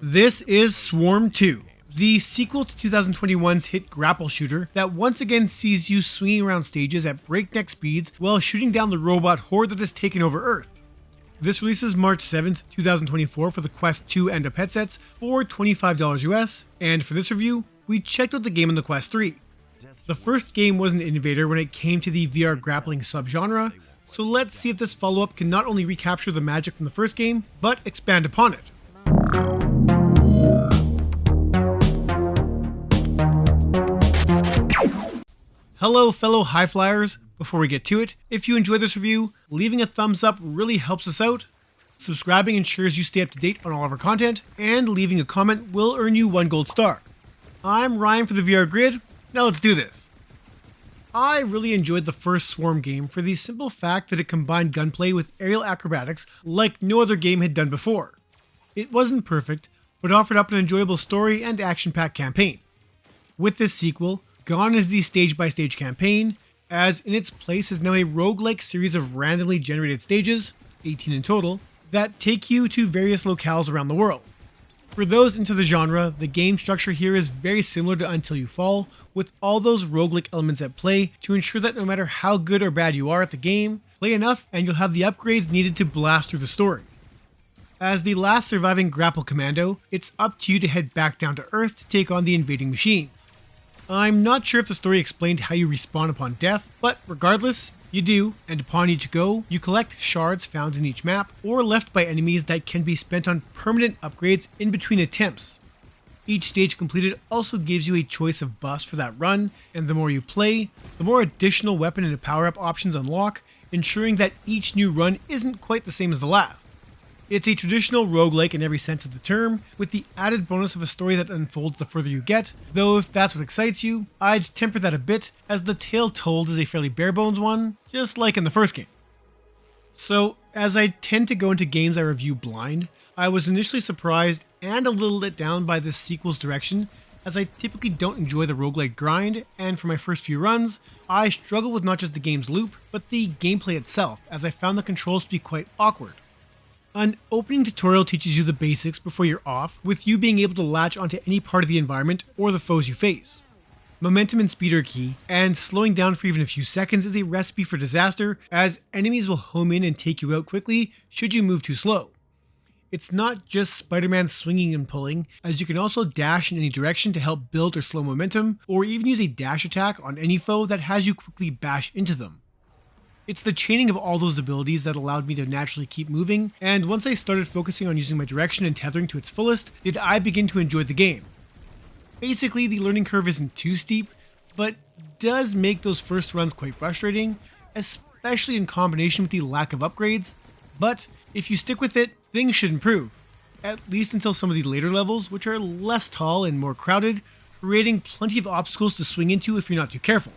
This is Swarm 2, the sequel to 2021's hit grapple shooter that once again sees you swinging around stages at breakneck speeds while shooting down the robot horde that has taken over Earth. This releases March 7th, 2024 for the Quest 2 and Up headsets for $25 US, and for this review, we checked out the game on the Quest 3. The first game was an innovator when it came to the VR grappling subgenre, so let's see if this follow-up can not only recapture the magic from the first game, but expand upon it. Hello fellow high flyers. Before we get to it, if you enjoyed this review, leaving a thumbs up really helps us out, subscribing ensures you stay up to date on all of our content, and leaving a comment will earn you 1 gold star. I'm Ryan for the VR Grid, now let's do this. I really enjoyed the first Swarm game for the simple fact that it combined gunplay with aerial acrobatics like no other game had done before. It wasn't perfect, but offered up an enjoyable story and action-packed campaign. With this sequel, gone is the stage-by-stage campaign, as in its place is now a roguelike series of randomly generated stages, 18 in total, that take you to various locales around the world. For those into the genre, the game structure here is very similar to Until You Fall, with all those roguelike elements at play to ensure that no matter how good or bad you are at the game, play enough and you'll have the upgrades needed to blast through the story. As the last surviving grapple commando, it's up to you to head back down to Earth to take on the invading machines. I'm not sure if the story explained how you respawn upon death, but regardless, you do, and upon each go, you collect shards found in each map, or left by enemies that can be spent on permanent upgrades in between attempts. Each stage completed also gives you a choice of buffs for that run, and the more you play, the more additional weapon and power-up options unlock, ensuring that each new run isn't quite the same as the last. It's a traditional roguelike in every sense of the term, with the added bonus of a story that unfolds the further you get, though if that's what excites you, I'd temper that a bit, as the tale told is a fairly bare-bones one, just like in the first game. So, as I tend to go into games I review blind, I was initially surprised and a little let down by this sequel's direction, as I typically don't enjoy the roguelike grind, and for my first few runs, I struggle with not just the game's loop, but the gameplay itself, as I found the controls to be quite awkward. An opening tutorial teaches you the basics before you're off, with you being able to latch onto any part of the environment or the foes you face. Momentum and speed are key, and slowing down for even a few seconds is a recipe for disaster, as enemies will home in and take you out quickly should you move too slow. It's not just Spider-Man swinging and pulling, as you can also dash in any direction to help build or slow momentum, or even use a dash attack on any foe that has you quickly bash into them. It's the chaining of all those abilities that allowed me to naturally keep moving, and once I started focusing on using my direction and tethering to its fullest, did I begin to enjoy the game. Basically, the learning curve isn't too steep, but does make those first runs quite frustrating, especially in combination with the lack of upgrades, but if you stick with it, things should improve, at least until some of the later levels, which are less tall and more crowded, creating plenty of obstacles to swing into if you're not too careful.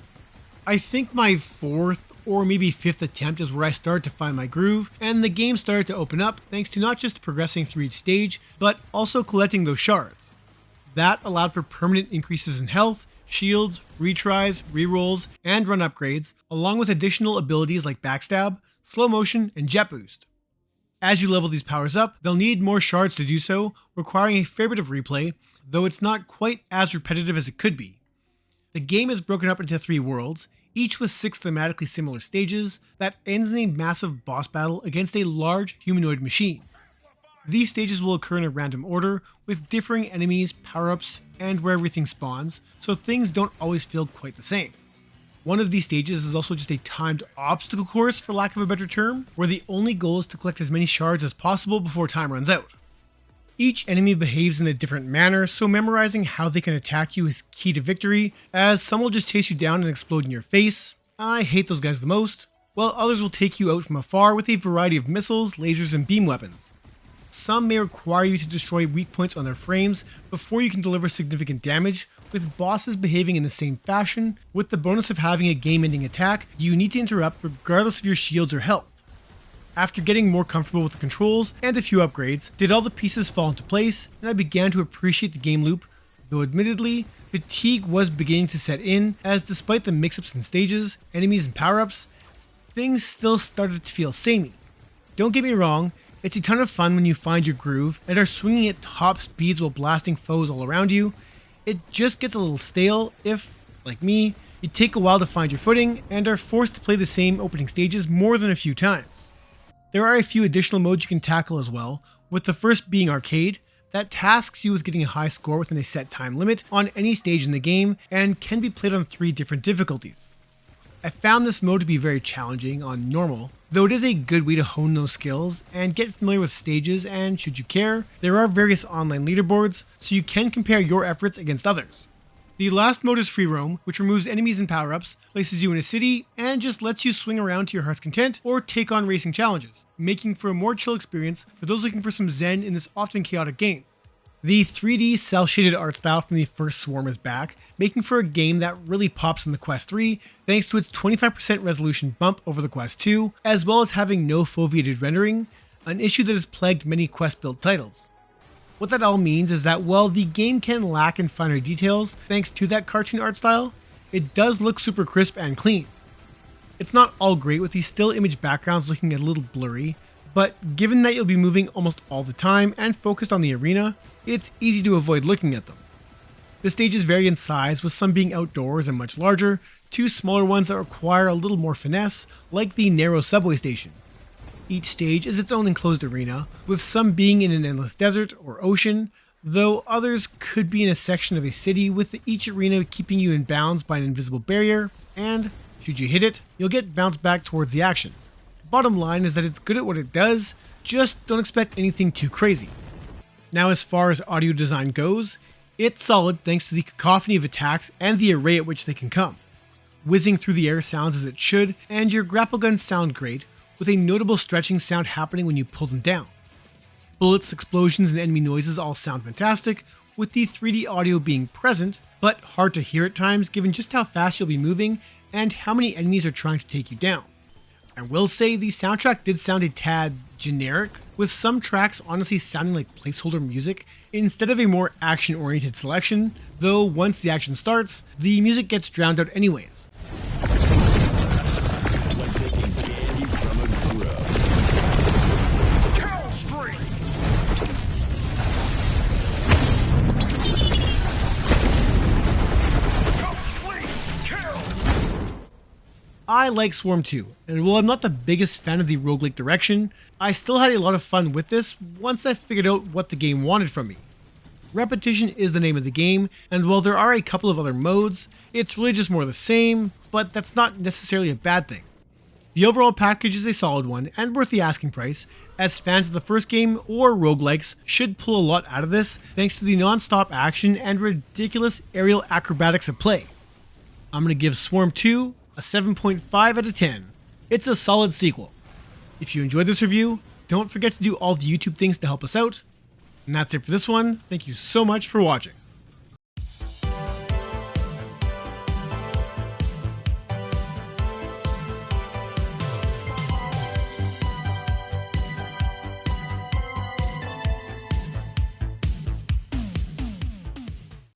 I think my 4th or maybe 5th attempt is where I started to find my groove, and the game started to open up thanks to not just progressing through each stage, but also collecting those shards. That allowed for permanent increases in health, shields, retries, rerolls, and run upgrades, along with additional abilities like backstab, slow motion, and jet boost. As you level these powers up, they'll need more shards to do so, requiring a fair bit of replay, though it's not quite as repetitive as it could be. The game is broken up into 3 worlds, each with 6 thematically similar stages, that ends in a massive boss battle against a large humanoid machine. These stages will occur in a random order, with differing enemies, power-ups, and where everything spawns, so things don't always feel quite the same. One of these stages is also just a timed obstacle course, for lack of a better term, where the only goal is to collect as many shards as possible before time runs out. Each enemy behaves in a different manner, so memorizing how they can attack you is key to victory, as some will just chase you down and explode in your face. I hate those guys the most, while others will take you out from afar with a variety of missiles, lasers, and beam weapons. Some may require you to destroy weak points on their frames before you can deliver significant damage, with bosses behaving in the same fashion, with the bonus of having a game-ending attack you need to interrupt regardless of your shields or health. After getting more comfortable with the controls and a few upgrades, did all the pieces fall into place, and I began to appreciate the game loop, though admittedly, fatigue was beginning to set in, as despite the mix-ups in stages, enemies, and power-ups, things still started to feel samey. Don't get me wrong, It's a ton of fun when you find your groove and are swinging at top speeds while blasting foes all around you. It just gets a little stale if, like me, you take a while to find your footing and are forced to play the same opening stages more than a few times. There are a few additional modes you can tackle as well, with the first being arcade, that tasks you with getting a high score within a set time limit on any stage in the game and can be played on 3 different difficulties. I found this mode to be very challenging on normal, though it is a good way to hone those skills and get familiar with stages, and should you care, there are various online leaderboards so you can compare your efforts against others. The last mode is free roam, which removes enemies and power-ups, places you in a city, and just lets you swing around to your heart's content or take on racing challenges, making for a more chill experience for those looking for some zen in this often chaotic game. The 3D cel-shaded art style from the first Swarm is back, making for a game that really pops in the Quest 3 thanks to its 25% resolution bump over the Quest 2, as well as having no foveated rendering, an issue that has plagued many Quest-built titles. What that all means is that while the game can lack in finer details thanks to that cartoon art style, it does look super crisp and clean. It's not all great with these still image backgrounds looking a little blurry, but given that you'll be moving almost all the time and focused on the arena, it's easy to avoid looking at them. The stages vary in size, with some being outdoors and much larger, to smaller ones that require a little more finesse, like the narrow subway station. Each stage is its own enclosed arena, with some being in an endless desert or ocean, though others could be in a section of a city, with each arena keeping you in bounds by an invisible barrier, and, should you hit it, you'll get bounced back towards the action. Bottom line is that it's good at what it does, just don't expect anything too crazy. Now, as far as audio design goes, it's solid thanks to the cacophony of attacks and the array at which they can come. Whizzing through the air sounds as it should, and your grapple guns sound great, with a notable stretching sound happening when you pull them down. Bullets, explosions, and enemy noises all sound fantastic, with the 3D audio being present, but hard to hear at times given just how fast you'll be moving and how many enemies are trying to take you down. I will say the soundtrack did sound a tad generic, with some tracks honestly sounding like placeholder music instead of a more action-oriented selection, though once the action starts, the music gets drowned out anyways. I like Swarm 2, and while I'm not the biggest fan of the roguelike direction, I still had a lot of fun with this once I figured out what the game wanted from me. Repetition is the name of the game, and while there are a couple of other modes, it's really just more of the same, but that's not necessarily a bad thing. The overall package is a solid one, and worth the asking price, as fans of the first game or roguelikes should pull a lot out of this thanks to the non-stop action and ridiculous aerial acrobatics at play. I'm going to give Swarm 2 a 7.5 out of 10. It's a solid sequel. If you enjoyed this review, don't forget to do all the YouTube things to help us out. And that's it for this one. Thank you so much for watching.